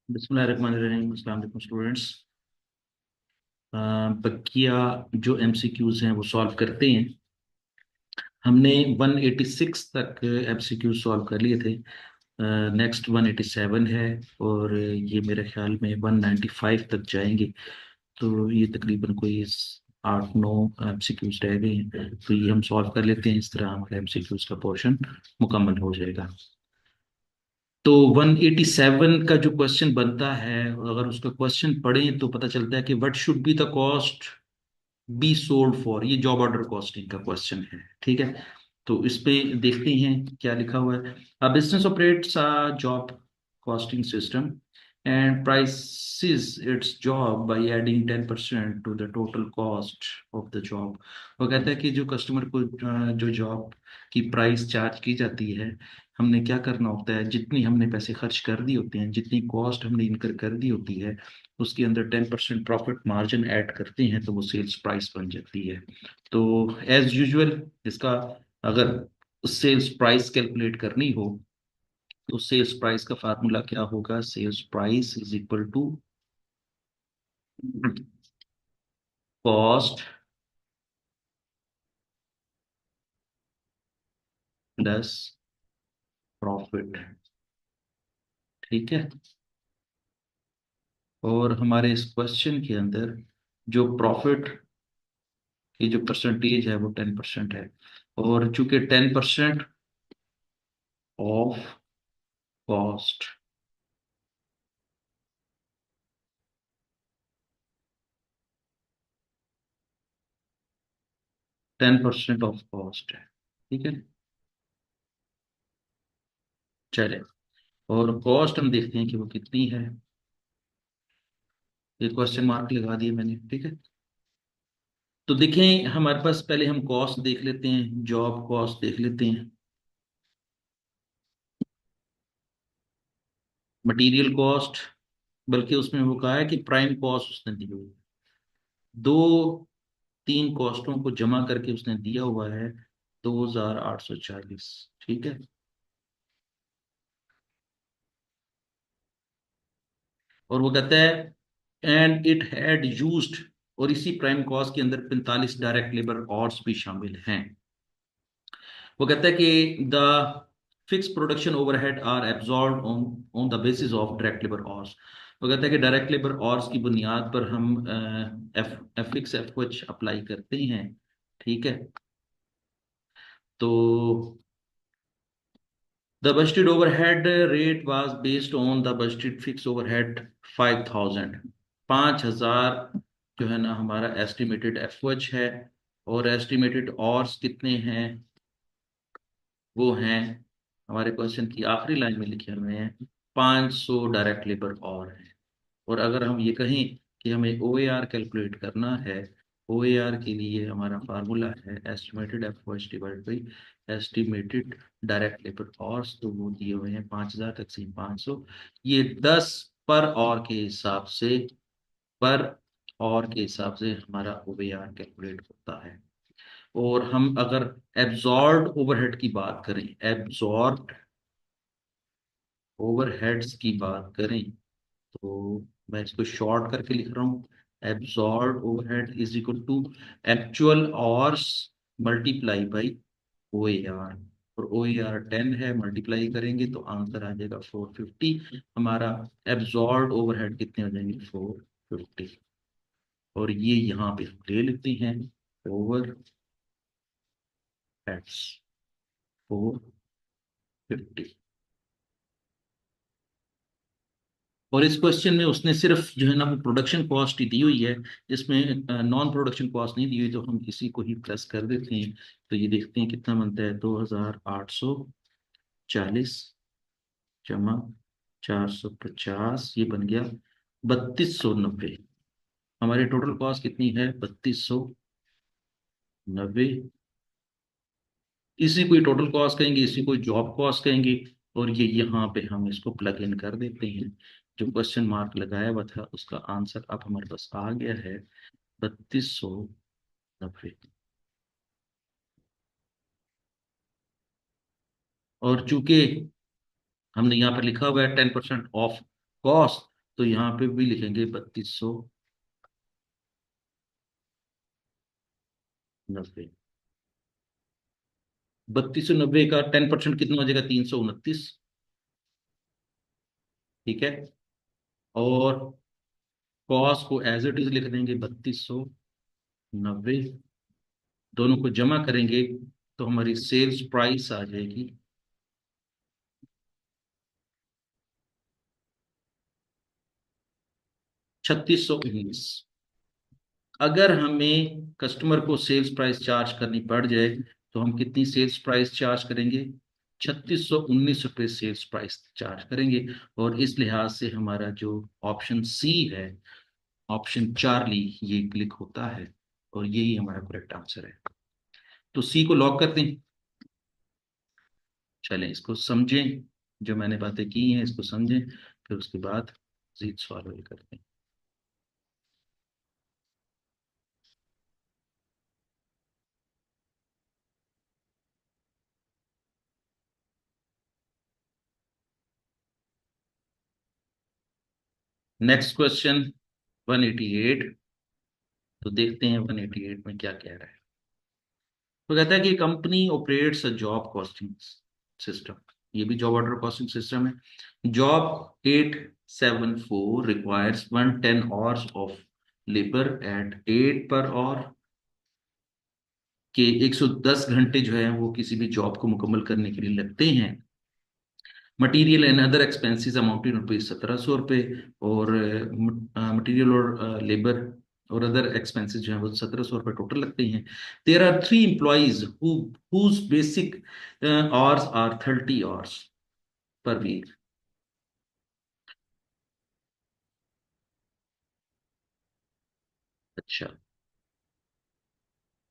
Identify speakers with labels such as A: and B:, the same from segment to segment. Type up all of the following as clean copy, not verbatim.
A: बिस्मिल्लाहिर्रहमानिर्रहीम। अस्सलाम वालेकुम स्टूडेंट्स। बकिया जो एमसीक्यूज हैं वो सॉल्व करते हैं। हमने 186 तक एमसीक्यू सॉल्व कर लिए थे। नेक्स्ट 187 है और ये मेरे ख्याल में 195 तक जाएंगे। तो ये तकरीबन कोई 8-9 एमसीक्यूज रह गए हैं, तो ये हम सॉल्व कर लेते हैं। इस तरह हमारा एमसीक्यूज का पोर्शन मुकम्मल हो जाएगा। तो 187 का जो क्वेश्चन बनता है, अगर उसका क्वेश्चन पढ़ें तो पता चलता है कि what should be the cost be sold for. ये जॉब ऑर्डर कॉस्टिंग का क्वेश्चन है, ठीक है। तो इस पे देखते हैं क्या लिखा हुआ है। A business operates a job costing system and prices its job by adding 10% to the total cost of the job. वो कहता है कि जो कस्टमर को जो जॉब की प्राइस चार्ज की जाती है, हमने क्या करना होता है, जितनी हमने पैसे खर्च कर दिए होते हैं, जितनी कॉस्ट हमने इनकर कर दी होती है, उसके अंदर 10% प्रॉफिट मार्जिन ऐड करते हैं तो वो सेल्स प्राइस बन जाती है। तो एज यूजुअल इसका अगर सेल्स प्राइस कैलकुलेट करनी हो तो सेल्स प्राइस का फार्मूला क्या होगा? Sales price is equal to cost plus profit, ठीक है। और हमारे इस क्वेश्चन के अंदर जो प्रॉफिट की जो परसेंटेज है वो 10% है। और चूंकि 10% ऑफ कॉस्ट, 10% ऑफ कॉस्ट है, ठीक है। चले, और कॉस्ट हम देखते हैं कि वो कितनी है। ये क्वेश्चन मार्क लगा दिए मैंने, ठीक है। तो देखें, हमारे पास पहले हम कॉस्ट देख लेते हैं, जॉब कॉस्ट देख लेते हैं। मटेरियल कॉस्ट, बल्कि उसमें वो कहा है कि प्राइम कॉस्ट उसने दी हुई है। दो तीन कॉस्टों को जमा करके उसने दिया हुआ है 2840, ठीक है। और वो कहता है एंड इट हैड यूज्ड, और इसी प्राइम कॉस्ट के अंदर 45 डायरेक्ट लेबर आवर्स भी शामिल हैं। वो कहता है कि the fix production overhead are absorb on on the basis of direct labour hours. वो कहता है कि डायरेक्ट लेबर आवर्स की बुनियाद पर हम F F fix F H apply करते हैं, ठीक है। तो the budgeted overhead rate was based on the budgeted fix overhead 5000। 5000 जो है ना हमारा एस्टिमेटेड एफ एच है। और एस्टिमेटेड आवर्स कितने हैं? वो हैं, हमारे क्वेश्चन की आखिरी लाइन में लिखे हुए हैं, 500 डायरेक्ट लेबर और हैं। और अगर हम ये कहें कि हमें ओ ए आर कैलकुलेट करना है, ओ ए आर के लिए हमारा फार्मूला है estimated F H divide by estimated direct labour hours. तो वो दिए हुए हैं 5000 तकसीम 500। ये 10 पर और के हिसाब से, पर और के हिसाब से हमारा ओ ए आर कैलकुलेट होता है। और हम अगर एब्जॉर्ब ओवरहेड की बात करें, एब्जॉर्ब ओवरहेड्स की बात करें, तो मैं इसको शॉर्ट करके लिख रहा हूँ। Absorb overhead is equal to actual hours multiply by O A R. और ओ ए आर 10 है, मल्टीप्लाई करेंगे तो आंसर आ जाएगा 450। हमारा एब्जॉर्ब ओवरहेड कितने हो जाएंगे? 450। और ये यहाँ पे हम ले लेते हैं ओवर हेड्स 450। और इस क्वेश्चन में उसने सिर्फ जो है ना वो प्रोडक्शन कॉस्ट ही दी हुई है, जिसमें नॉन प्रोडक्शन कॉस्ट नहीं दी हुई। तो हम इसी को ही प्लस कर देते हैं। तो ये देखते हैं कितना बनता है, 2840 जमा 450, ये बन गया 3290। हमारी टोटल कॉस्ट कितनी है? 3290। इसी को ही टोटल कॉस्ट कहेंगे, इसी को जॉब कॉस्ट कहेंगे। और ये यहाँ पे हम इसको प्लग इन कर देते हैं। जो क्वेश्चन मार्क लगाया हुआ था उसका आंसर अब हमारे पास आ गया है 3290। और चूंकि हमने यहाँ पर लिखा हुआ है 10% ऑफ कॉस्ट, तो यहाँ पे भी लिखेंगे 3290। 3290 का 10% कितना हो जाएगा? 329। ठीक है। और कॉस को एज इट इज लिख देंगे 3290। दोनों को जमा करेंगे तो हमारी सेल्स प्राइस आ जाएगी 3619। अगर हमें कस्टमर को सेल्स प्राइस चार्ज करनी पड़ जाए तो हम कितनी सेल्स प्राइस चार्ज करेंगे? 3619 रुपये सेल्स प्राइस चार्ज करेंगे। और इस लिहाज से हमारा जो ऑप्शन सी है, ऑप्शन चार्ली, ये क्लिक होता है और यही हमारा करेक्ट आंसर है। तो सी को लॉक कर दें। चलें इसको समझें, जो मैंने बातें की हैं इसको समझें, फिर उसके बाद जीत सॉल्व करते हैं। Next question 188। तो देखते हैं 188 में क्या कह रहा है। तो कहता है कि company operates a job costing system. ये भी जॉब ऑर्डर कॉस्टिंग सिस्टम है। Job 874 requires 110 hours of labour at 8 per our के 110 घंटे जो है वो किसी भी जॉब को मुकम्मल करने के लिए लगते हैं। Material and other expenses amounting rupees 1700 रुपये। और मटेरियल और लेबर और अदर एक्सपेंसेस जो है वो 1700 रुपये टोटल लगते हैं। There are 3 employees whose basic hours are 30 hours per week. अच्छा।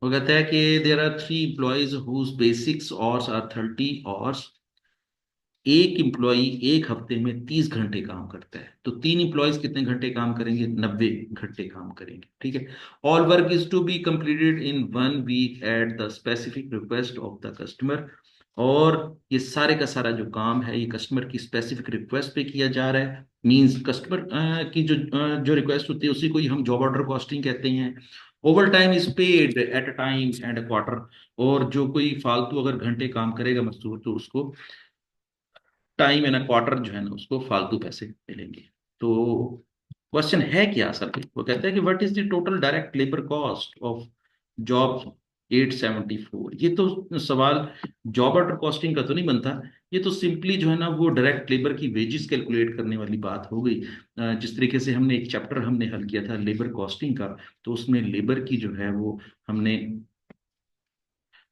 A: वो कहता है कि there are 3 employees whose basics hours are 30 hours. एक इम्प्लॉय एक हफ्ते में 30 घंटे काम करता है, तो 3 एम्प्लॉयज कितने घंटे काम करेंगे? 90 घंटे काम करेंगे। ठीक है। All work is to be completed in 1 week at the specific request of the customer. और ये सारे का सारा जो काम है ये कस्टमर की स्पेसिफिक रिक्वेस्ट पे किया जा रहा है। मींस कस्टमर की जो रिक्वेस्ट होती है उसी को ही हम जॉब ऑर्डर कॉस्टिंग कहते हैं। Over time is paid at a time and a quarter. और जो कोई फालतू अगर घंटे काम करेगा मजदूर तो उसको टाइम एंड क्वार्टर जो है ना उसको फालतू पैसे मिलेंगे। तो क्वेश्चन है क्या असल में? वो कहता है कि what is the total direct labour cost of job 874। ये तो सवाल जॉब ऑर्डर कॉस्टिंग का तो नहीं बनता। ये तो सिंपली जो है ना वो डायरेक्ट लेबर की वेजेस कैलकुलेट करने वाली बात हो गई। जिस तरीके से हमने एक चैप्टर हमने हल किया था लेबर कॉस्टिंग का, तो उसमें लेबर की जो है वो हमने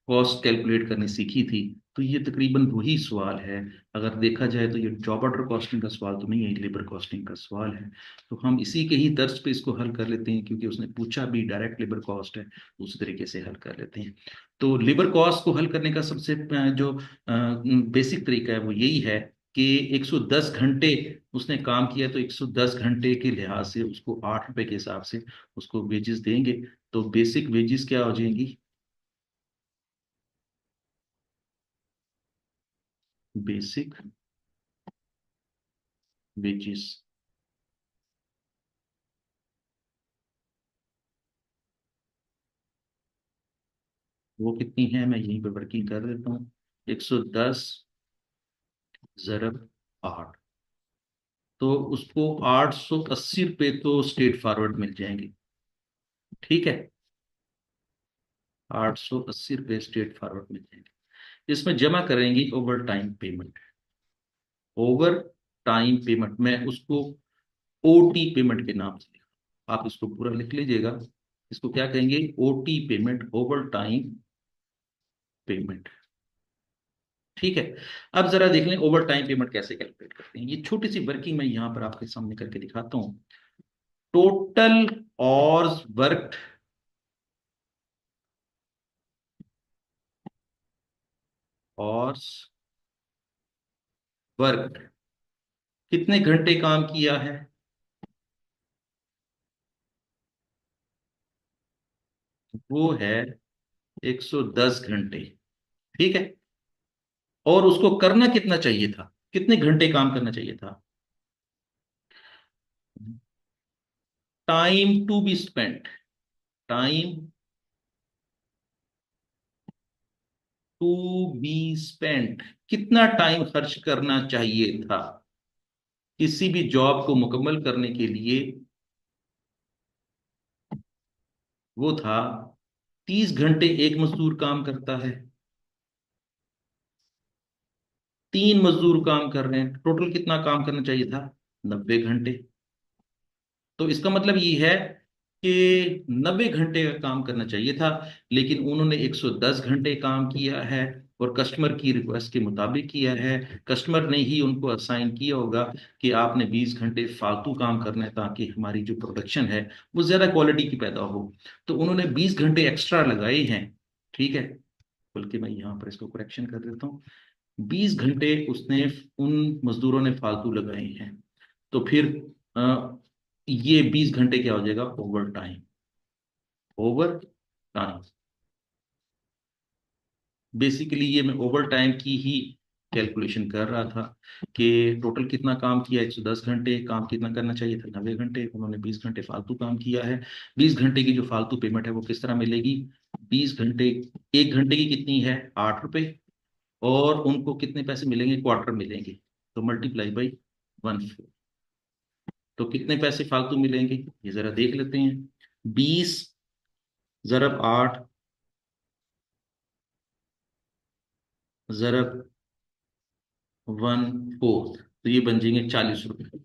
A: कॉस्ट कैलकुलेट करनी सीखी थी। तो ये तकरीबन वही सवाल है। अगर देखा जाए तो ये जॉब ऑर्डर कॉस्टिंग का सवाल तो नहीं है, ये लेबर कॉस्टिंग का सवाल है। तो हम इसी के ही तर्ज पे इसको हल कर लेते हैं, क्योंकि उसने पूछा भी डायरेक्ट लेबर कॉस्ट है, तो उसी तरीके से हल कर लेते हैं। तो लेबर कॉस्ट को हल करने का सबसे जो बेसिक तरीका है वो यही है कि 110 घंटे उसने काम किया, तो 110 घंटे के लिहाज से उसको 8 रुपए के हिसाब से उसको वेजेस देंगे। तो बेसिक वेजेस क्या हो जाएंगी? बेसिक वेजेस वो कितनी है, मैं यहीं पे वर्किंग कर देता हूँ। 110 ज़रब 8, तो उसको 880 रुपये तो स्ट्रेट फॉरवर्ड मिल जाएंगे। ठीक है। 880 रुपये स्ट्रेट फॉरवर्ड मिल जाएंगे। इसमें जमा करेंगे over time payment. Over time payment मैं उसको ओटी पेमेंट के नाम से लिखा, आप इसको पूरा लिख लीजिएगा। इसको क्या कहेंगे? OT payment, over time payment. ठीक है। अब जरा देख लें ओवर टाइम पेमेंट कैसे कैलकुलेट करते हैं। ये छोटी सी वर्किंग मैं यहां पर आपके सामने करके दिखाता हूं। टोटल ऑर्स वर्क, ऑर्स वर्क, कितने घंटे काम किया है? वो है 110 घंटे। ठीक है। और उसको करना कितना चाहिए था? कितने घंटे काम करना चाहिए था? Time to be spent, time to be spent, कितना टाइम खर्च करना चाहिए था किसी भी जॉब को मुकम्मल करने के लिए, वो था 30 घंटे एक मजदूर काम करता है, 3 मजदूर काम कर रहे हैं, टोटल कितना काम करना चाहिए था? 90 घंटे। तो इसका मतलब ये है कि 90 घंटे का काम करना चाहिए था, लेकिन उन्होंने 110 घंटे काम किया है और कस्टमर की रिक्वेस्ट के मुताबिक किया है। कस्टमर ने ही उनको असाइन किया होगा कि आपने 20 घंटे फालतू काम करना है ताकि हमारी जो प्रोडक्शन है वो ज्यादा क्वालिटी की पैदा हो। तो उन्होंने 20 घंटे एक्स्ट्रा लगाए हैं, ठीक है। बल्कि मैं यहाँ पर इसको करेक्शन कर देता हूँ, 20 घंटे उसने उन मजदूरों ने फालतू लगाए हैं। तो फिर ये 20 घंटे क्या हो जाएगा? Over time, over time. Basically ये मैं ओवर टाइम की ही कैलकुलेशन कर रहा था कि टोटल कितना काम किया, 110 घंटे काम कितना करना चाहिए था? 90 घंटे। उन्होंने 20 घंटे फालतू काम किया है। 20 घंटे की जो फालतू पेमेंट है वो किस तरह मिलेगी? 20 घंटे, 1 घंटे की कितनी है? 8 रुपए। और उनको कितने पैसे मिलेंगे? क्वार्टर मिलेंगे। तो मल्टीप्लाई बाई 1/4। तो कितने पैसे फालतू मिलेंगे ये जरा देख लेते हैं। 20 × 8 ज़रब 1/4, तो ये बन जाएंगे 40 रुपए।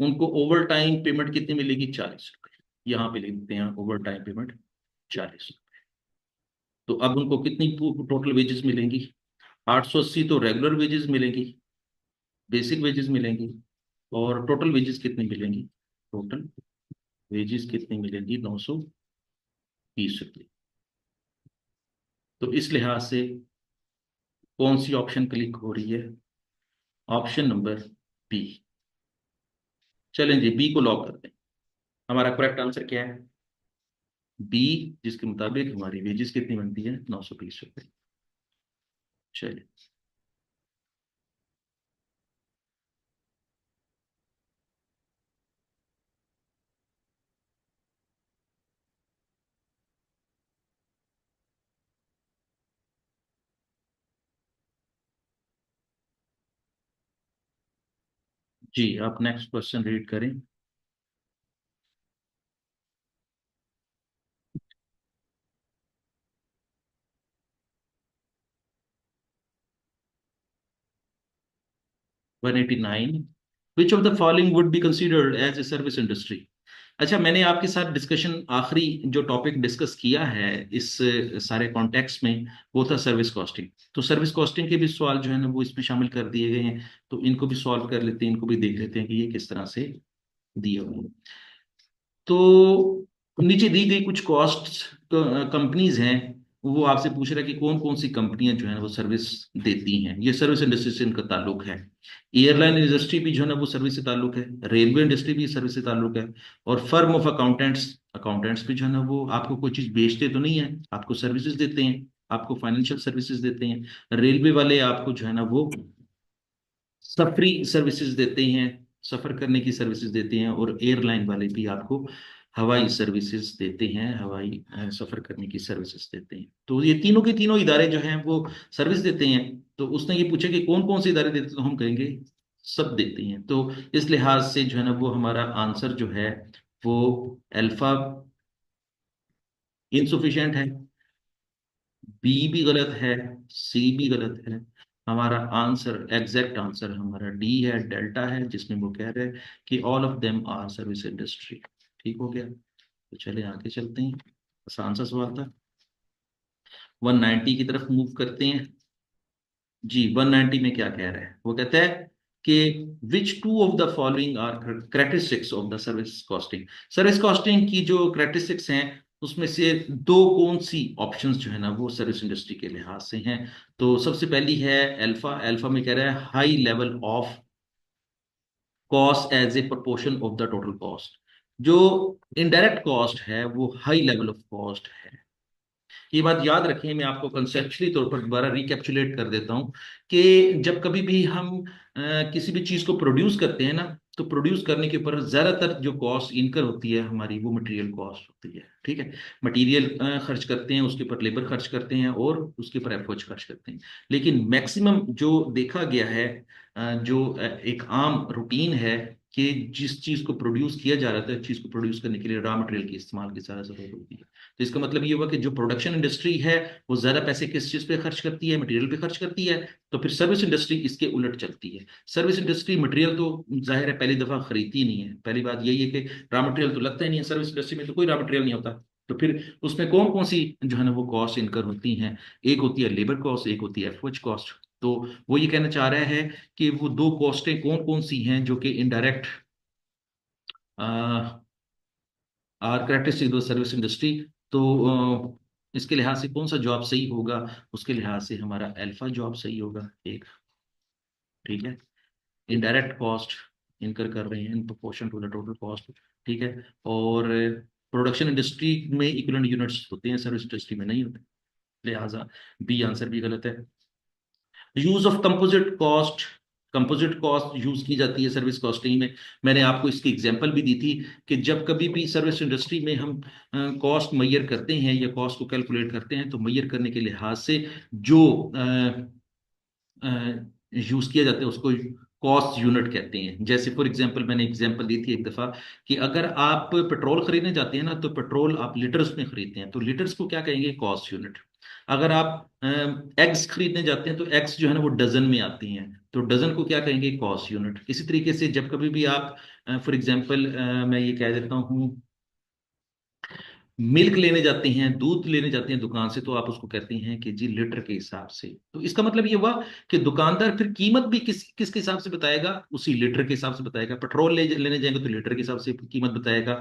A: उनको ओवर टाइम पेमेंट कितनी मिलेगी? 40 रुपए। यहाँ पे लिख देते हैं ओवर टाइम पेमेंट 40 रुपए। तो अब उनको कितनी टोटल वेजेस मिलेंगी? 880 तो रेगुलर वेजेस मिलेंगी, बेसिक वेजेस मिलेंगी। और टोटल वेजेस कितनी मिलेंगी? टोटल वेजेस कितनी मिलेंगी? 920 रुपये। तो इस लिहाज से कौन सी ऑप्शन क्लिक हो रही है? Option number B. चलें जी, बी को लॉक करते हैं। हमारा करेक्ट आंसर क्या है? बी, जिसके मुताबिक हमारी वेजेस कितनी बनती है? 920 रुपये। चलिए। जी, आप नेक्स्ट क्वेश्चन रीड करें। 189, which of the following would be considered as a service industry? अच्छा, मैंने आपके साथ डिस्कशन, आखिरी जो टॉपिक डिस्कस किया है इस सारे कॉन्टेक्स्ट में, वो था सर्विस कॉस्टिंग। तो सर्विस कॉस्टिंग के भी सवाल जो है ना वो इसमें शामिल कर दिए गए हैं। तो इनको भी सॉल्व कर लेते हैं, इनको भी देख लेते हैं कि ये किस तरह से दिए हुए हैं। तो नीचे दी गई कुछ कॉस्ट कंपनीज हैं, वो आपसे पूछ रहा है कि कौन कौन सी कंपनियां जो है ना वो सर्विस देती हैं। ये सर्विस इंडस्ट्री से इनका ताल्लुक है। एयरलाइन इंडस्ट्री भी जो है ना वो सर्विस से ताल्लुक है, रेलवे इंडस्ट्री भी सर्विस से ताल्लुक है। और फर्म ऑफ अकाउंटेंट्स, अकाउंटेंट्स भी जो है ना वो आपको कोई चीज बेचते तो नहीं है, आपको सर्विसेज देते हैं, आपको फाइनेंशियल सर्विसेज देते हैं। रेलवे वाले आपको जो है ना वो सफरी सर्विसेज देते हैं, सफर करने की सर्विसेज देते हैं। और एयरलाइन वाले भी आपको हवाई सर्विसेज देते हैं, हवाई सफर करने की सर्विसेज देते हैं। तो ये तीनों के तीनों इदारे जो हैं वो सर्विस देते हैं। तो उसने ये पूछा कि कौन कौन से इदारे देते हैं, तो हम कहेंगे सब देते हैं। तो इस लिहाज से जो है ना वो हमारा आंसर जो है वो अल्फा इनसुफिशिएंट है, बी भी गलत है, सी भी गलत है। हमारा आंसर, एग्जैक्ट आंसर हमारा डी है, डेल्टा है, जिसमें वो कह रहे हैं कि all of them are service industry. ठीक हो गया। तो चले आगे चलते हैं, आसान सा सवाल था। 190 की तरफ मूव करते हैं। जी, 190 में क्या कह रहा है? वो कहता है कि which two of the following are characteristics of the service costing. Service costing की जो करेक्टरिस्टिक्स हैं उसमें से दो कौन सी ऑप्शंस जो है ना वो सर्विस इंडस्ट्री के लिहाज से हैं? तो सबसे पहली है अल्फा। अल्फा में कह रहा है high level of cost as a proportion of the total cost. जो इनडायरेक्ट कॉस्ट है वो हाई लेवल ऑफ कॉस्ट है। ये बात याद रखें, मैं आपको कंसेप्चुअली तौर पर दोबारा रिकैप्चुलेट कर देता हूं कि जब कभी भी हम किसी भी चीज को प्रोड्यूस करते हैं ना, तो प्रोड्यूस करने के ऊपर ज्यादातर जो कॉस्ट इनकर होती है हमारी, वो मटेरियल कॉस्ट होती है। ठीक है, मटेरियल खर्च करते हैं, उसके ऊपर लेबर खर्च करते हैं, और उसके ऊपर एफर्ट्स खर्च करते हैं। लेकिन मैक्सिमम जो देखा गया है, जो एक आम रूटीन है, कि जिस चीज को प्रोड्यूस किया जा रहा था, उस चीज को प्रोड्यूस करने के लिए रॉ मटेरियल के इस्तेमाल की ज्यादा जरूरत होती है। तो इसका मतलब ये हुआ कि जो प्रोडक्शन इंडस्ट्री है वो ज्यादा पैसे किस चीज पे खर्च करती है? मटेरियल पे खर्च करती है। तो फिर सर्विस इंडस्ट्री इसके उलट चलती है। सर्विस इंडस्ट्री मटेरियल तो जाहिर है पहली दफा खरीदती नहीं है। पहली बात यही है कि रॉ मटेरियल तो लगता ही नहीं है, सर्विस इंडस्ट्री में तो कोई रॉ मटेरियल नहीं होता। तो फिर उसमें कौन कौन सी जो है ना वो कॉस्ट इनकर होती हैं? एक होती है लेबर कॉस्ट, एक होती है एफओएच कॉस्ट। तो वो ये कहना चाह रहा है कि वो दो कॉस्टें कौन कौन सी हैं जो कि इनडायरेक्ट आर करेक्टरिस्टिक दो सर्विस इंडस्ट्री। तो इसके लिहाज से कौन सा जॉब सही होगा? उसके लिहाज से हमारा अल्फा जॉब सही होगा एक। ठीक है, इनडायरेक्ट कॉस्ट इनकर कर रहे हैं in proportion to the total cost. ठीक है, और प्रोडक्शन इंडस्ट्री में इक्विवेलेंट यूनिट्स होते हैं, सर्विस इंडस्ट्री में नहीं होते। लिहाजा बी आंसर भी गलत है। Use of composite cost, composite cost use की जाती है सर्विस कॉस्टिंग में। मैंने आपको इसकी एग्जांपल भी दी थी कि जब कभी भी सर्विस इंडस्ट्री में हम कॉस्ट मैयर करते हैं या कॉस्ट को कैलकुलेट करते हैं, तो मैयर करने के लिहाज से जो यूज किया जाता है उसको कॉस्ट यूनिट कहते हैं। जैसे फॉर एग्जांपल मैंने एग्जांपल दी थी एक दफा, कि अगर आप पेट्रोल खरीदने जाते हैं ना, तो पेट्रोल आप लीटर्स में खरीदते हैं, तो लीटर्स को क्या कहेंगे? Cost unit. अगर आप एग्स खरीदने जाते हैं, तो एग्स जो है ना वो डजन में आती हैं, तो डजन को क्या कहेंगे? Cost unit. इसी तरीके से जब कभी भी आप फॉर एग्जांपल मैं ये कह देता हूँ, मिल्क लेने जाते हैं, दूध लेने जाते हैं दुकान से, तो आप उसको कहते हैं कि जी लीटर के हिसाब से। तो इसका मतलब ये हुआ कि दुकानदार फिर कीमत भी किसके हिसाब से बताएगा? उसी लीटर के हिसाब से बताएगा। पेट्रोल लेने जाएंगे तो लीटर के हिसाब से कीमत बताएगा।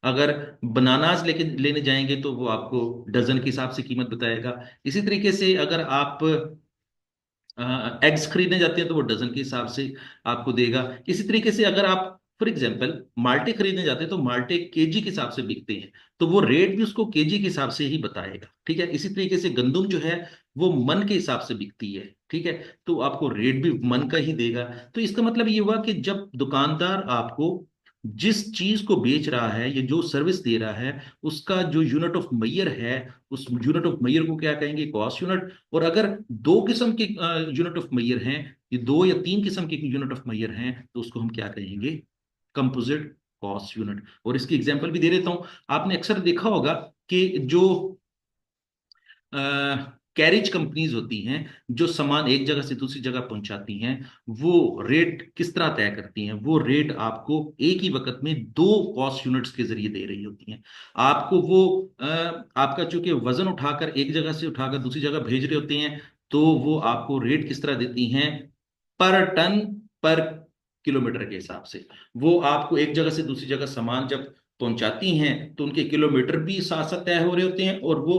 A: अगर बनानास लेके लेने जाएंगे तो वो आपको डजन के हिसाब से कीमत बताएगा। इसी तरीके से अगर आप एग्स खरीदने जाते हैं, तो वो डजन के हिसाब से आपको देगा। इसी तरीके से अगर आप फॉर एग्जांपल माल्टे खरीदने जाते हैं, तो माल्टे केजी के हिसाब से बिकते हैं, तो वो रेट भी उसको केजी के हिसाब से ही बताएगा। ठीक है, इसी तरीके से गंदम जो है वो मन के हिसाब से बिकती है। ठीक है, तो आपको रेट भी मन का ही देगा। तो इसका मतलब ये हुआ कि जब दुकानदार आपको जिस चीज को बेच रहा है या जो सर्विस दे रहा है, उसका जो यूनिट ऑफ मैयर है, उस यूनिट ऑफ मैयर को क्या कहेंगे? Cost unit. और अगर दो किस्म के यूनिट ऑफ मैयर हैं, ये दो या तीन किस्म के यूनिट ऑफ मैयर हैं, तो उसको हम क्या कहेंगे? Composite cost unit. और इसकी एग्जांपल भी दे देता हूं। आपने अक्सर देखा होगा कि जो कैरेज कंपनीज होती हैं, जो सामान एक जगह से दूसरी जगह पहुंचाती हैं, वो रेट किस तरह तय करती हैं? वो रेट आपको एक ही वक्त में दो कॉस्ट यूनिट्स के जरिए दे रही होती हैं। आपको वो आपका चूंकि वजन उठाकर एक जगह से उठाकर दूसरी जगह भेज रहे होते हैं, तो वो आपको रेट किस तरह देती हैं? पर टन, पर किलोमीटर के हिसाब से। वो आपको एक जगह से दूसरी जगह सामान जब पहुंचाती हैं, तो उनके किलोमीटर भी साथ साथ तय हो रहे होते हैं, और वो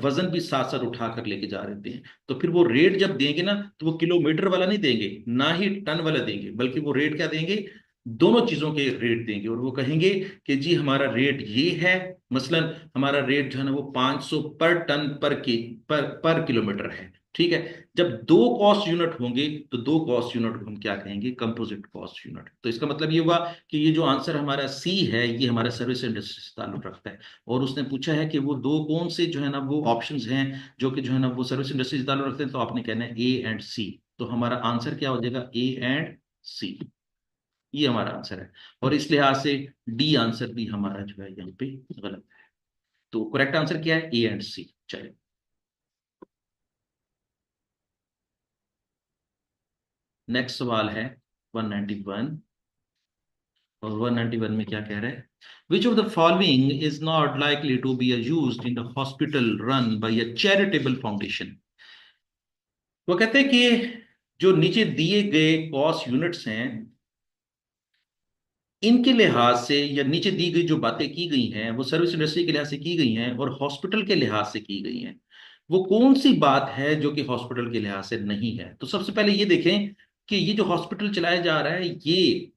A: वजन भी साथ साथ उठा कर लेके जा रहे होते हैं। तो फिर वो रेट जब देंगे ना, तो वो किलोमीटर वाला नहीं देंगे, ना ही टन वाला देंगे, बल्कि वो रेट क्या देंगे? दोनों चीजों के रेट देंगे। और वो कहेंगे कि जी हमारा रेट ये है, मसलन हमारा रेट जो है ना वो 500 पर टन पर किलोमीटर है। ठीक है, जब दो कॉस्ट यूनिट होंगे, तो दो कॉस्ट यूनिट को हम क्या कहेंगे? Composite cost unit. तो इसका मतलब ये हुआ कि ये जो आंसर हमारा सी है, ये हमारा सर्विस इंडस्ट्री से ताल्लुक रखता है। और उसने पूछा है कि वो दो कौन से जो है ना वो ऑप्शंस हैं जो कि जो है ना वो सर्विस इंडस्ट्री से ताल्लुक रखते हैं, तो आपने कहना है ए एंड सी। तो हमारा आंसर क्या हो जाएगा? ए एंड सी। ये हमारा आंसर है। और इस लिहाज से डी आंसर भी हमारा जो है यहाँ पे गलत है। तो करेक्ट आंसर क्या है? ए एंड सी। चलिए, नेक्स्ट सवाल है 191। और 191 में क्या कह रहा है? Which of the following is not likely to be used in the hospital run by a charitable foundation? वो कहते हैं कि जो नीचे दिए गए कॉस्ट यूनिट्स हैं, इनके लिहाज से या नीचे दी गई जो बातें की गई हैं, वो सर्विस इंडस्ट्री के लिहाज से की गई हैं और हॉस्पिटल के लिहाज से की गई हैं। वो कौन सी बात है जो कि हॉस्पिटल के लिहाज से नहीं है? तो सबसे पहले ये देखें कि ये जो हॉस्पिटल चलाया जा रहा है, ये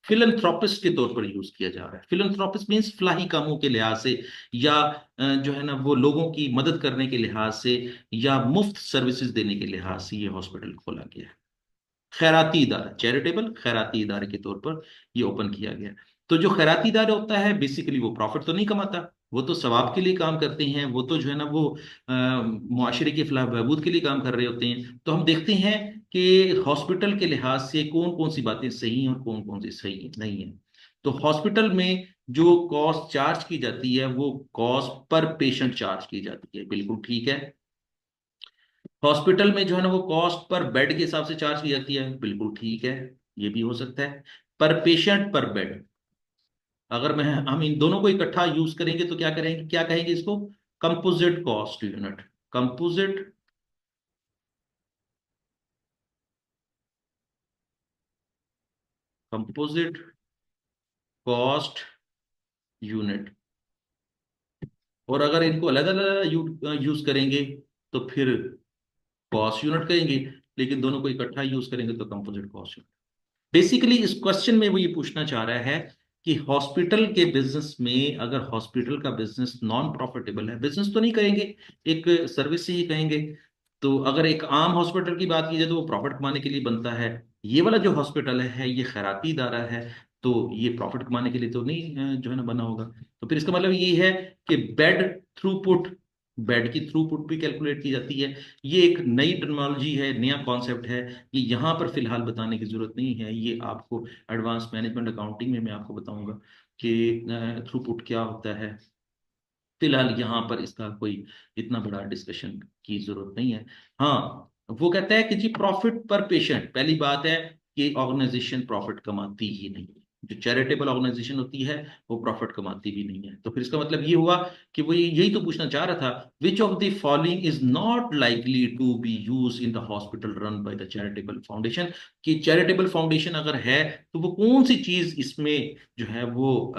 A: फिलंथ्रोपिस्ट के तौर पर यूज किया जा रहा है। फिलंथ्रोपिस्ट मीन्स फलाही कामों के लिहाज से, या जो है ना वो लोगों की मदद करने के लिहाज से, या मुफ्त सर्विसेज देने के लिहाज से ये हॉस्पिटल खोला गया है। खैराती इदारा, चैरिटेबल खैराती इदारे के तौर पर ये ओपन किया गया। तो जो खैराती इदारा होता है बेसिकली वो प्रॉफिट तो नहीं कमाता, वो तो सवाब के लिए काम करते हैं, वो तो जो है ना वो मुआशरे की फलाह बहबूद के लिए काम कर रहे होते हैं। तो हम देखते हैं कि हॉस्पिटल के लिहाज से कौन कौन सी बातें सही हैं और कौन कौन सी सही नहीं है। तो हॉस्पिटल में जो कॉस्ट चार्ज की जाती है वो कॉस्ट पर पेशेंट चार्ज की जाती है, बिल्कुल ठीक है। हॉस्पिटल में जो है ना वो कॉस्ट पर बेड के हिसाब से चार्ज की जाती है, बिल्कुल ठीक है, ये भी हो सकता है। पर पेशेंट पर बेड, अगर मैं हम इन दोनों को इकट्ठा यूज करेंगे तो क्या करेंगे, क्या कहेंगे इसको, composite cost unit. Composite composite cost unit. और अगर इनको अलग अलग यूज करेंगे तो फिर कॉस्ट यूनिट कहेंगे, लेकिन दोनों को इकट्ठा यूज करेंगे तो कंपोजिट कॉस्ट यूनिट। बेसिकली इस क्वेश्चन में वो ये पूछना चाह रहा है कि हॉस्पिटल के बिजनेस में अगर हॉस्पिटल का बिजनेस नॉन प्रॉफिटेबल है, बिजनेस तो नहीं कहेंगे, एक सर्विस ही कहेंगे, तो अगर एक आम हॉस्पिटल की बात की जाए तो वो प्रॉफिट कमाने के लिए बनता है। ये वाला जो हॉस्पिटल है ये खैराती इदारा है, तो ये प्रॉफिट कमाने के लिए तो नहीं जो है ना बना होगा। तो फिर इसका मतलब ये है कि बेड थ्रूपुट, बेड की थ्रूपुट भी कैलकुलेट की जाती है। ये एक नई टर्मिनोलॉजी है, नया कॉन्सेप्ट है, ये यहाँ पर फिलहाल बताने की जरूरत नहीं है, ये आपको एडवांस मैनेजमेंट अकाउंटिंग में मैं आपको बताऊंगा कि थ्रूपुट क्या होता है। फिलहाल यहाँ पर इसका कोई इतना बड़ा डिस्कशन की जरूरत नहीं है। हाँ, वो कहता है कि जी प्रॉफिट पर पेशेंट, पहली बात है कि ऑर्गेनाइजेशन प्रॉफिट कमाती ही नहीं है, जो चैरिटेबल ऑर्गेनाइजेशन होती है वो प्रॉफिट कमाती भी नहीं है। तो फिर इसका मतलब ये हुआ कि वो यही तो पूछना चाह रहा था, which of the following is not likely to be use in the hospital run by the charitable foundation. कि चैरिटेबल फाउंडेशन अगर है तो वो कौन सी चीज इसमें जो है वो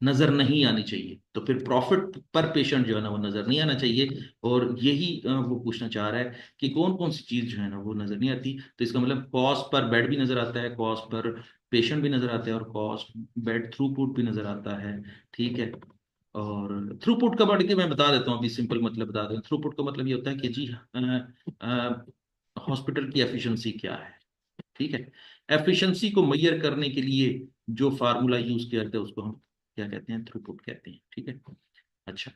A: नजर नहीं आनी चाहिए। तो फिर प्रॉफिट पर पेशेंट जो है ना वो नजर नहीं आना चाहिए, और यही वो पूछना चाह रहा है कि कौन कौन सी चीज जो है ना वो नजर नहीं आती। तो इसका मतलब कॉस्ट पर बेड भी नजर आता है, कॉस्ट पर पेशेंट भी नजर आता है, और कॉस्ट बेड थ्रूपुट भी नजर आता है, ठीक है। और थ्रूपुट का बढ़ के मैं बता देता हूँ, अभी सिंपल मतलब बता देता हूँ। थ्रूपुट का मतलब ये होता है कि जी हॉस्पिटल की एफिशिएंसी क्या है, ठीक है। एफिशिएंसी को मेजर करने के लिए जो फार्मूला यूज किया जाता है उसको हम क्या कहते हैं, थ्रूपुट कहते हैं, ठीक है। अच्छा,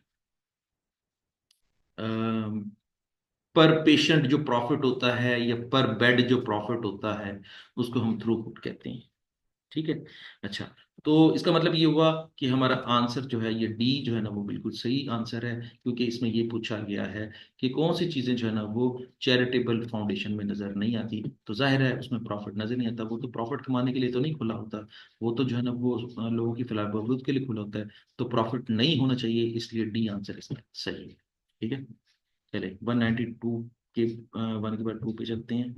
A: पर पेशेंट जो प्रॉफिट होता है या पर बेड जो प्रॉफिट होता है उसको हम थ्रूपुट कहते हैं, ठीक है। अच्छा, तो इसका मतलब ये हुआ कि हमारा आंसर जो है ये डी जो है ना वो बिल्कुल सही आंसर है, क्योंकि इसमें ये पूछा गया है कि कौन सी चीजें जो है ना वो चैरिटेबल फाउंडेशन में नजर नहीं आती। तो जाहिर है उसमें प्रॉफिट नजर नहीं आता, वो तो प्रॉफिट कमाने के लिए तो नहीं खुला होता, वो तो जो है ना वो लोगों की फलाह बहबूद के लिए खुला होता है। तो प्रॉफिट नहीं होना चाहिए, इसलिए डी आंसर इसका सही है, ठीक है। चले 192 के 1 के बाद 2 पे चलते हैं।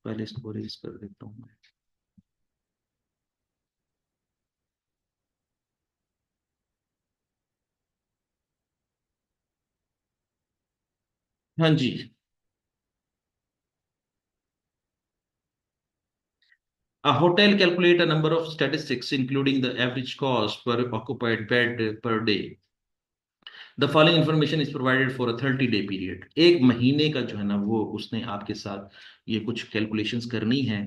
A: पहले इसको रेज कर देता हूँ मैं। हाँ जी। A hotel calculate a number of statistics, including the average cost per occupied bed per day. The following information is provided for a 30-day period. एक महीने का जो है ना वो उसने आपके साथ ये कुछ कैलकुलेशंस करनी है।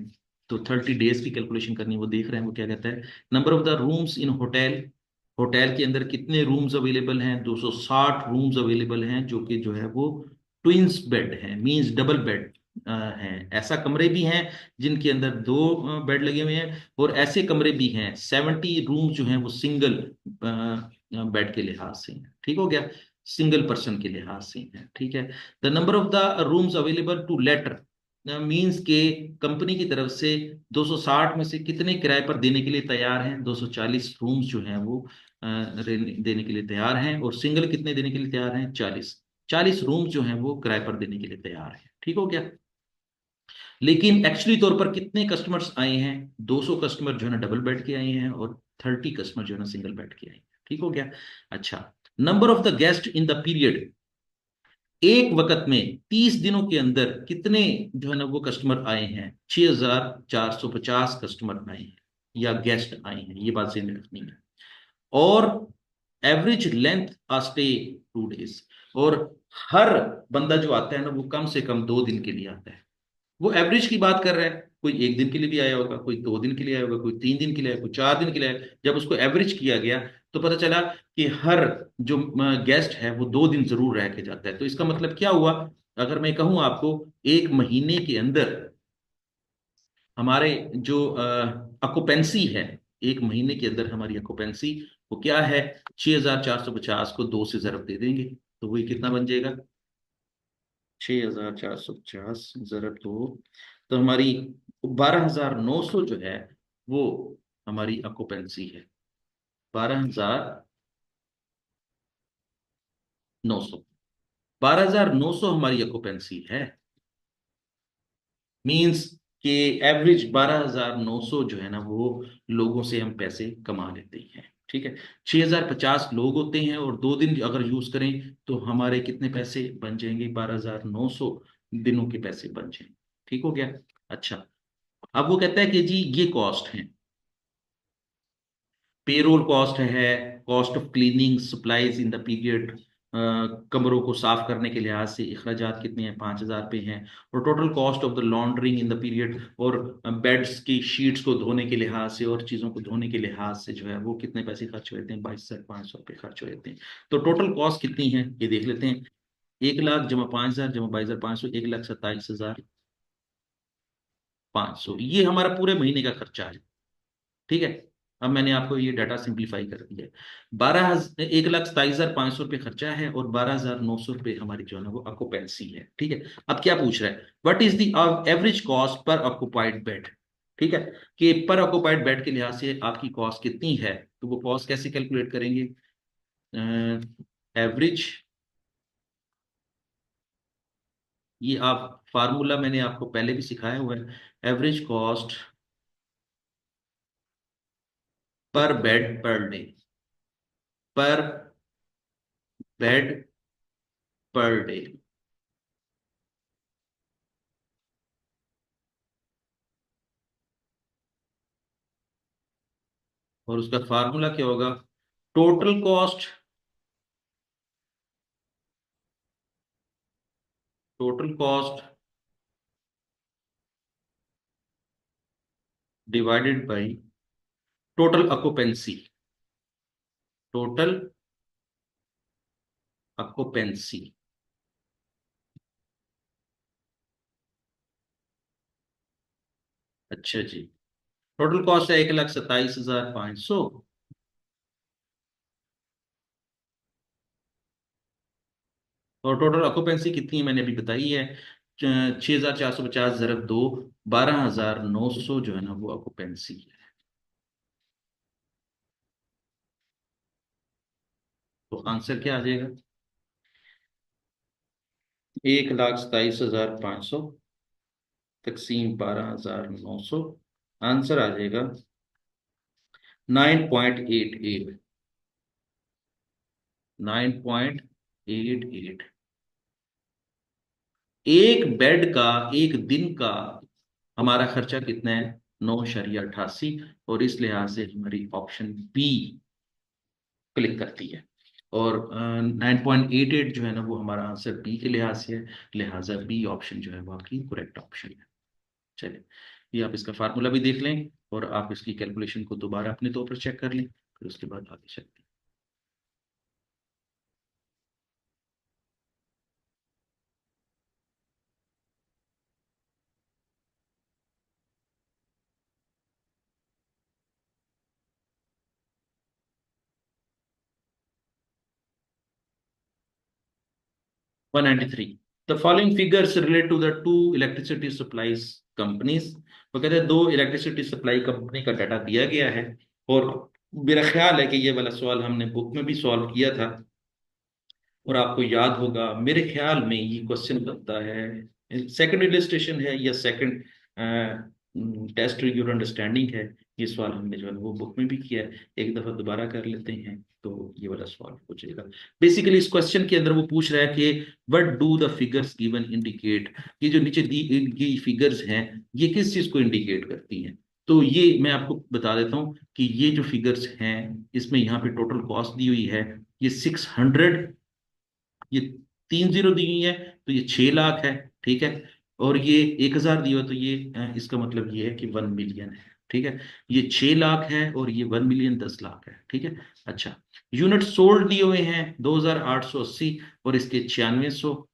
A: तो 30 डेज की कैलकुलेशन करनी है, वो देख रहे हैं वो क्या कहता है। Number of the rooms in hotel, hotel के अंदर कितने रूम्स अवेलेबल हैं, 260 रूम्स अवेलेबल हैं, जो कि जो है वो ट्विंस बेड है, मींस डबल बेड हैं। ऐसा कमरे भी हैं जिनके अंदर दो बेड लगे हुए हैं, और ऐसे कमरे भी हैं 70 रूम जो हैं वो सिंगल बेड के लिहाज से हैं, ठीक हो गया, सिंगल पर्सन के लिहाज से हैं, ठीक है। The number of the rooms available to later, means के कंपनी की तरफ से 260 में से कितने किराए पर देने के लिए तैयार हैं, 240 रूम्स जो हैं वो देने के लिए तैयार हैं, और सिंगल कितने देने के लिए तैयार हैं, 40। 40 रूम्स जो हैं वो किराए पर देने के लिए तैयार हैं, ठीक हो गया। लेकिन एक्चुअली तौर पर कितने कस्टमर्स आए हैं, 200 कस्टमर जो है ना डबल बेड के आए हैं, और 30 कस्टमर जो है ना सिंगल बेड के आए हैं, ठीक हो गया। अच्छा, number of the guest in the period, एक वक्त में 30 दिनों के अंदर कितने जो है ना वो कस्टमर आए हैं, 6450 कस्टमर आए हैं या गेस्ट आए हैं, ये बात ध्यान रखनी है। और एवरेज लेंथ आ स्टे 2 डेज, और हर बंदा जो आता है ना वो कम से कम 2 दिन के लिए आता है। वो एवरेज की बात कर रहा है। कोई एक दिन के लिए भी आया होगा, कोई 2 दिन के लिए आया होगा, कोई 3 दिन के लिए आया, कोई 4 दिन के लिए आया। जब उसको एवरेज किया गया तो पता चला कि हर जो गेस्ट है वो 2 दिन जरूर रह के जाता है। तो इसका मतलब क्या हुआ? अगर मैं कहूं आपको, एक महीने के अंदर हमारे जो ऑक्युपेंसी है, एक महीने के अंदर हमारी ऑक्युपेंसी वो क्या है? 6450 को 2 से जरब दे देंगे तो वही कितना बन जाएगा? 6450 जरब 2, तो हमारी 12900 जो है वो हमारी ऑक्युपेंसी है। 12900, 12900 हमारी ऑक्युपेंसी है। मींस कि एवरेज 12900 जो है ना, वो लोगों से हम पैसे कमा लेते हैं। ठीक है, 6050 लोग होते हैं और 2 दिन अगर यूज करें तो हमारे कितने पैसे बन जाएंगे? 12900 दिनों के पैसे बन जाएंगे। ठीक हो गया। अच्छा, अब वो कहता है कि जी ये कॉस्ट है, पेरोल कॉस्ट है, cost of cleaning supplies in the period, कमरों को साफ करने के लिहाज से अखराजात कितने हैं? 5000 पे हैं। और total cost of the laundering in the period, और बेड्स की शीट्स को धोने के लिहाज से और चीज़ों को धोने के लिहाज से जो है वो कितने पैसे खर्च होते हैं? 22,500 रुपये खर्च हो जाते हैं। तो टोटल कॉस्ट कितनी है ये देख लेते हैं। 1 लाख जमा 5000 जमा 22,500, 1,27,500, ये हमारा पूरे महीने का खर्चा है। ठीक है, अब मैंने आपको ये डाटा सिंप्लीफाई कर दिया है। 1,27,500 रुपये खर्चा है और 12,900 रुपये हमारी जो है ना वो ऑक्युपेंसी है। ठीक है, अब क्या पूछ रहा है? What is the average cost per occupied bed? ठीक है, कि पर ऑक्युपाइड बेड के लिहाज से आपकी कॉस्ट कितनी है। तो वो कॉस्ट कैसे कैलकुलेट करेंगे? एवरेज, ये आप फार्मूला मैंने आपको पहले भी सिखाया हुआ है। Average cost per bed per day, पर बेड पर डे। और उसका फार्मूला क्या होगा? Total cost, total cost divided by total occupancy, total occupancy. अच्छा जी, टोटल कॉस्ट है 1,27,500, और टोटल ऑक्युपेंसी कितनी है मैंने अभी बताई है। 6450 जरब 2, 12,900 जो है ना वो ऑक्युपेंसी है। तो आंसर क्या आ जाएगा? 1,27,500 तकसीम 12,900, आंसर आ जाएगा 9.88, 9.88। एक बेड का एक दिन का हमारा खर्चा कितना है? 9.88। और इस लिहाज से हमारी ऑप्शन बी क्लिक करती है। और 9.88 जो है ना वो हमारा आंसर बी के लिहाज से है, लिहाजा बी ऑप्शन जो है वो आपकी करेक्ट ऑप्शन है। चलिए, ये आप इसका फार्मूला भी देख लें और आप इसकी कैलकुलेशन को दोबारा अपने तौर पर चेक कर लें, फिर उसके बाद आगे चलते हैं। 193, the following figures relate to the two electricity supplies companies. वो कहते हैं दो इलेक्ट्रिसिटी सप्लाई कंपनी का डाटा दिया गया है, और मेरा ख्याल है कि ये वाला सवाल हमने बुक में भी सॉल्व किया था। और आपको याद होगा, मेरे ख्याल में ये क्वेश्चन बनता है, सेकंड इलस्ट्रेशन है या सेकंड टेस्ट योर अंडरस्टैंडिंग है। ये सवाल हमने जो है वो बुक में भी किया है। एक दफा दोबारा कर लेते हैं तो ये वाला सवाल हो जाएगा। बेसिकली इस क्वेश्चन के अंदर वो पूछ रहा है कि what do the figures given indicate. ये जो नीचे दी गई फिगर्स हैं ये किस चीज को इंडिकेट करती हैं? तो ये मैं आपको बता देता हूँ कि ये जो फिगर्स हैं इसमें यहाँ पे टोटल कॉस्ट दी हुई है, ये 600, ये 3 जीरो दी हुई है तो ये 6 लाख है। ठीक है, और ये 1,000 दिया हुआ, तो ये इसका मतलब ये है कि 1 मिलियन है। ठीक है, ये 6 लाख है और ये 1 मिलियन 10 लाख है। ठीक है। अच्छा, यूनिट सोल्ड दिए हुए हैं 2,880 और इसके 9600।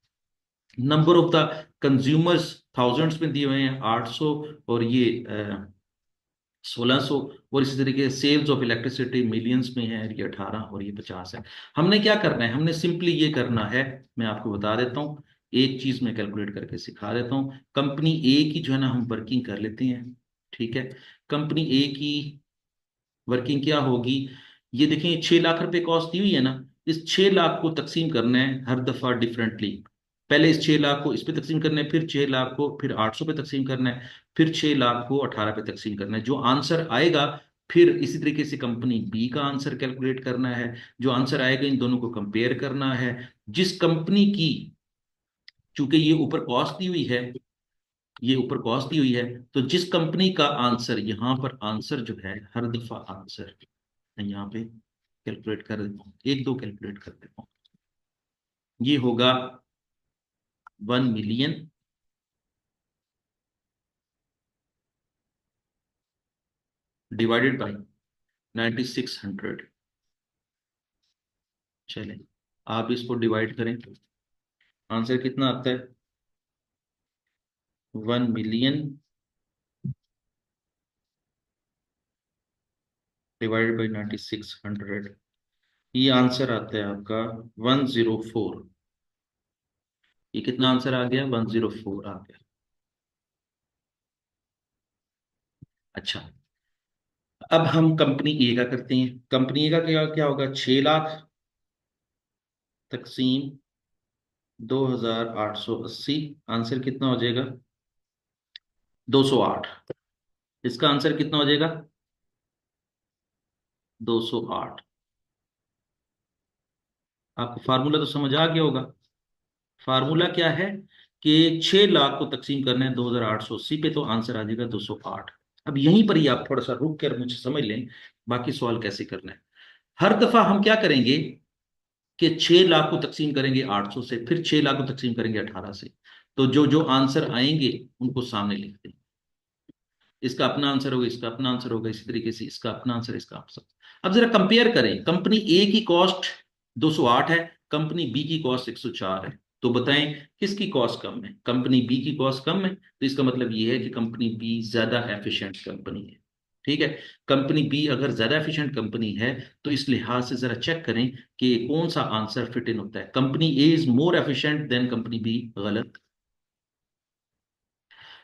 A: Number of the consumers thousands में दिए हुए हैं 800 और ये 1600। और इसी तरीके से सेल्स ऑफ इलेक्ट्रिसिटी मिलियंस में है, ये 18 और ये 50 है। हमने क्या करना है, हमने सिंपली ये करना है, मैं आपको बता देता हूँ, एक चीज मैं कैलकुलेट करके सिखा देता हूँ। कंपनी ए की जो है ना हम वर्किंग कर लेते हैं। ठीक है, कंपनी ए की वर्किंग क्या होगी, ये देखें 6 लाख रुपए कॉस्ट दी हुई है ना, इस 6 लाख को तकसीम करना है हर दफा डिफरेंटली। पहले इस 6 लाख को इस पे तकसीम करना है, फिर 6 लाख को फिर 800 पे तकसीम करना है, फिर 6 लाख को 18 पे तकसीम करना है। जो आंसर आएगा, फिर इसी तरीके से कंपनी बी का आंसर कैलकुलेट करना है। जो आंसर आएगा इन दोनों को कंपेयर करना है। जिस कंपनी की, चूंकि ये ऊपर कॉस्ट दी हुई है, ये ऊपर कॉस्ट दी हुई है, तो जिस कंपनी का आंसर यहाँ पर आंसर जो है, हर दफा आंसर मैं यहाँ पे कैलकुलेट कर देता हूँ, एक दो कैलकुलेट कर देता हूँ। ये होगा 1 मिलियन डिवाइडेड बाई 9600। चले, आप इसको डिवाइड करें, आंसर कितना आता है, 1 मिलियन डिवाइडेड बाई 9600। ये आंसर आता है आपका 104। ये कितना आंसर आ गया, 104 आ गया। अच्छा, अब हम कंपनी ए का करते हैं। कंपनी ए का क्या क्या होगा, 6 लाख तकसीम 2,880, आंसर कितना हो जाएगा, 208। इसका आंसर कितना हो जाएगा, 208। आपको फार्मूला तो समझ आ गया होगा। फार्मूला क्या है कि 6 लाख को तकसीम करना है 2,880 पे, तो आंसर आ जाएगा 208। अब यहीं पर ही आप थोड़ा सा रुक कर मुझे समझ लें, बाकी सवाल कैसे करना है। हर दफा हम क्या करेंगे कि 6 लाख को तकसीम करेंगे 800 से, फिर 6 लाख को तकसीम करेंगे 18 से। तो जो जो आंसर आएंगे उनको सामने लिख दें। इसका अपना आंसर होगा, इसका अपना आंसर होगा, इसी तरीके से इसका अपना आंसर, इसका आंसर। अब जरा कंपेयर करें, कंपनी ए की कॉस्ट 208 है, कंपनी बी की कॉस्ट 104 है। तो बताएं किसकी कॉस्ट कम है, कंपनी बी की कॉस्ट कम है, तो इसका मतलब ये है कि कंपनी बी ज्यादा एफिशिएंट कंपनी है। ठीक है, कंपनी बी अगर ज्यादा एफिशिएंट कंपनी है, तो इस लिहाज से जरा चेक करें कि कौन सा आंसर फिट इन होता है। Company A is more efficient than company B, गलत।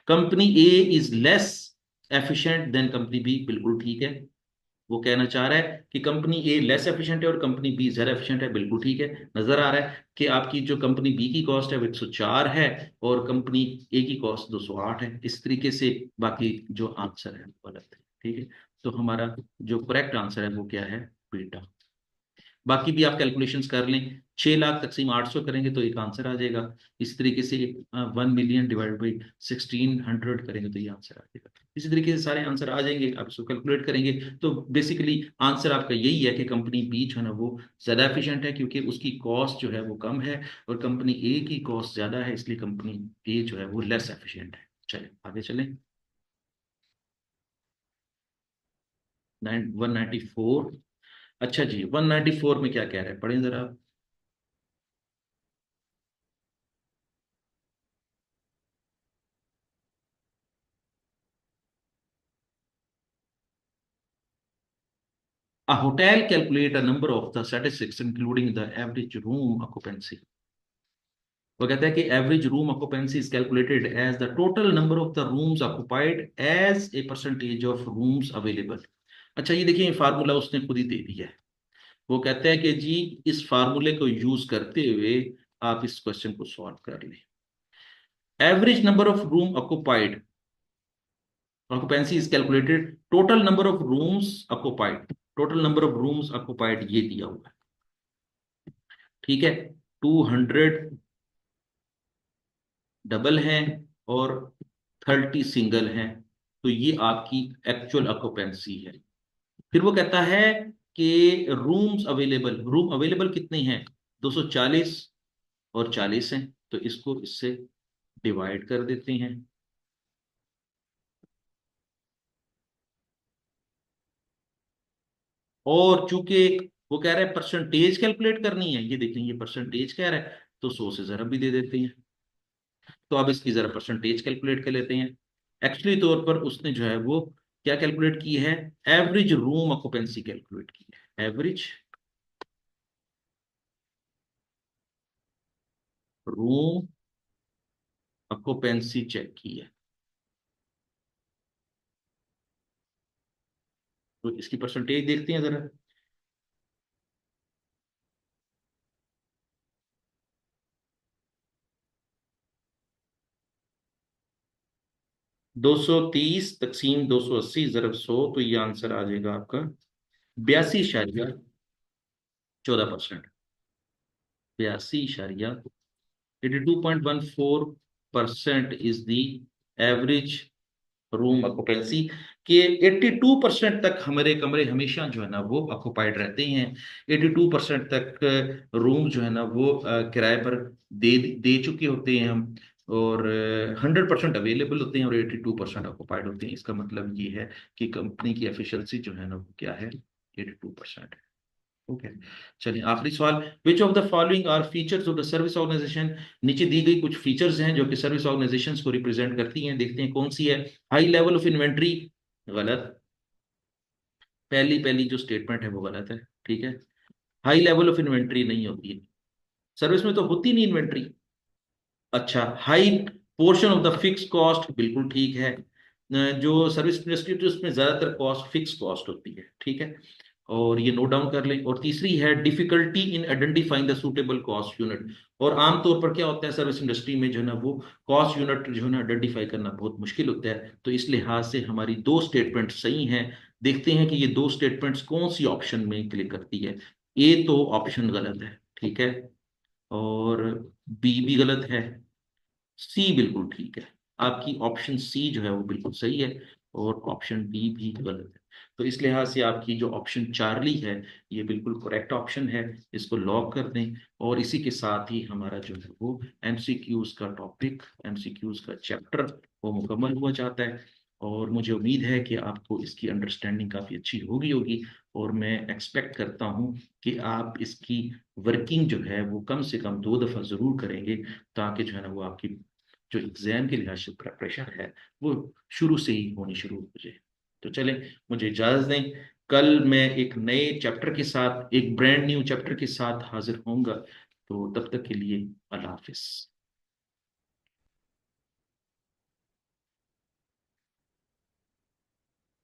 A: Company A is less efficient than company B, बिल्कुल ठीक है। वो कहना चाह रहा है कि कंपनी ए लेस एफिशिएंट है और कंपनी बी ज्यादा एफिशिएंट है, बिल्कुल ठीक है। नजर आ रहा है कि आपकी जो कंपनी बी की कॉस्ट है वो 104 है और कंपनी ए की कॉस्ट 208 है। इस तरीके से बाकी जो आंसर है वो गलत है। ठीक है, तो हमारा जो करेक्ट आंसर है वो क्या है, बीटा। बाकी भी आप कैलकुलेशंस कर लें, 6 लाख तकसीम 800 करेंगे तो एक आंसर आ जाएगा। इस तरीके से 1 मिलियन डिवाइड बाई 1600 करेंगे तो ये आंसर आ जाएगा। इसी तरीके से सारे आंसर आ जाएंगे, आप इसको कैलकुलेट करेंगे। तो बेसिकली आंसर आपका यही है कि कंपनी बी जो है ना वो ज़्यादा एफिशिएंट है, क्योंकि उसकी कॉस्ट जो है वो कम है, और कंपनी ए की कॉस्ट ज़्यादा है, इसलिए कंपनी ए जो है वो लेस एफिशिएंट है। चले आगे चलें। 194। अच्छा जी, 194 में क्या कह रहे हैं, पढ़ें जरा। A hotel calculate a number of the statistics including the average room occupancy. वो कहता है कि average room occupancy is calculated as the total number of the rooms occupied as a percentage of rooms available. अच्छा, ये देखिए formula उसने खुद ही दे दिया है। वो कहता है कि जी इस फार्मूले को यूज करते हुए आप इस क्वेश्चन को सॉल्व कर लें। Average number of room occupied, occupancy is calculated total number of rooms occupied, total number of rooms occupied ये दिया हुआ है। ठीक है, 200 डबल हैं और 30 सिंगल हैं, तो ये आपकी एक्चुअल ऑक्यूपेंसी है। फिर वो कहता है कि रूम्स अवेलेबल, रूम अवेलेबल कितने हैं, 240 और 40 हैं, तो इसको इससे डिवाइड कर देते हैं। और चूंकि वो कह रहा है परसेंटेज कैलकुलेट करनी है, ये देखें ये परसेंटेज कह रहा है, तो 100 से जरा भी दे देते हैं। तो अब इसकी जरा परसेंटेज कैलकुलेट कर लेते हैं। एक्चुअली तौर पर उसने जो है वो क्या कैलकुलेट की है, एवरेज रूम ऑक्यूपेंसी कैलकुलेट की है, एवरेज रूम ऑक्यूपेंसी चेक की है। तो इसकी परसेंटेज देखते हैं जरा। 230 तकसीम 280 ज़रब 100, तो ये आंसर आ जाएगा आपका 82.14%। 82.14% is the average room occupancy. कि 82% तक हमारे कमरे हमेशा जो है ना वो ऑक्यूपाइड रहते हैं। 82% तक रूम जो है ना वो किराए पर दे दे चुके होते हैं हम। और 100% अवेलेबल होते हैं और 82% ऑक्यूपाइड होते हैं। इसका मतलब ये है कि कंपनी की एफिशिएंसी जो है ना वो क्या है, 82% है। ओके। चलिए आखिरी सवाल, which of the following are features of the service organisation. नीचे दी गई कुछ फीचर्स हैं जो कि सर्विस ऑर्गेनाइजेशंस को रिप्रेजेंट करती हैं, देखते हैं कौन सी है। हाई लेवल ऑफ इन्वेंट्री, गलत। पहली पहली जो स्टेटमेंट है वो गलत है, ठीक है। हाई लेवल ऑफ इन्वेंट्री नहीं होती है, सर्विस में तो होती नहीं इन्वेंट्री। अच्छा, high portion of the fix cost, बिल्कुल ठीक है। जो सर्विस इंडस्ट्री होती है उसमें ज्यादातर कॉस्ट फिक्स कॉस्ट होती है, ठीक है। और ये नोट डाउन कर लें। और तीसरी है difficulty in identifying the suitable cost unit. और आमतौर पर क्या होता है सर्विस इंडस्ट्री में जो है ना वो कॉस्ट यूनिट जो है ना आइडेंटिफाई करना बहुत मुश्किल होता है। तो इस लिहाज से हमारी दो स्टेटमेंट सही हैं। देखते हैं कि ये दो स्टेटमेंट्स कौन सी ऑप्शन में क्लिक करती है। ए तो ऑप्शन गलत है, ठीक है। और बी भी गलत है। सी बिल्कुल ठीक है। आपकी ऑप्शन सी जो है वो बिल्कुल सही है। और ऑप्शन बी भी गलत है। तो इस लिहाज से आपकी जो ऑप्शन चार्ली है ये बिल्कुल करेक्ट ऑप्शन है। इसको लॉक कर दें। और इसी के साथ ही हमारा जो है वो एमसीक्यूज का टॉपिक, एमसीक्यूज का चैप्टर वो मुकम्मल हुआ जाता है। और मुझे उम्मीद है कि आपको इसकी अंडरस्टैंडिंग काफ़ी अच्छी होगी। और मैं एक्सपेक्ट करता हूँ कि आप इसकी वर्किंग जो है वो कम से कम 2 दफ़ा ज़रूर करेंगे, ताकि जो है ना वो आपकी जो एग्जाम के लिहाज से प्रेशर है वो शुरू से ही होनी शुरू हो जाए। तो चलें, मुझे इजाज़त दें। कल मैं एक नए चैप्टर के साथ, एक ब्रांड न्यू चैप्टर के साथ हाजिर होऊंगा। तो तब तक के लिए अल्लाह हाफिज।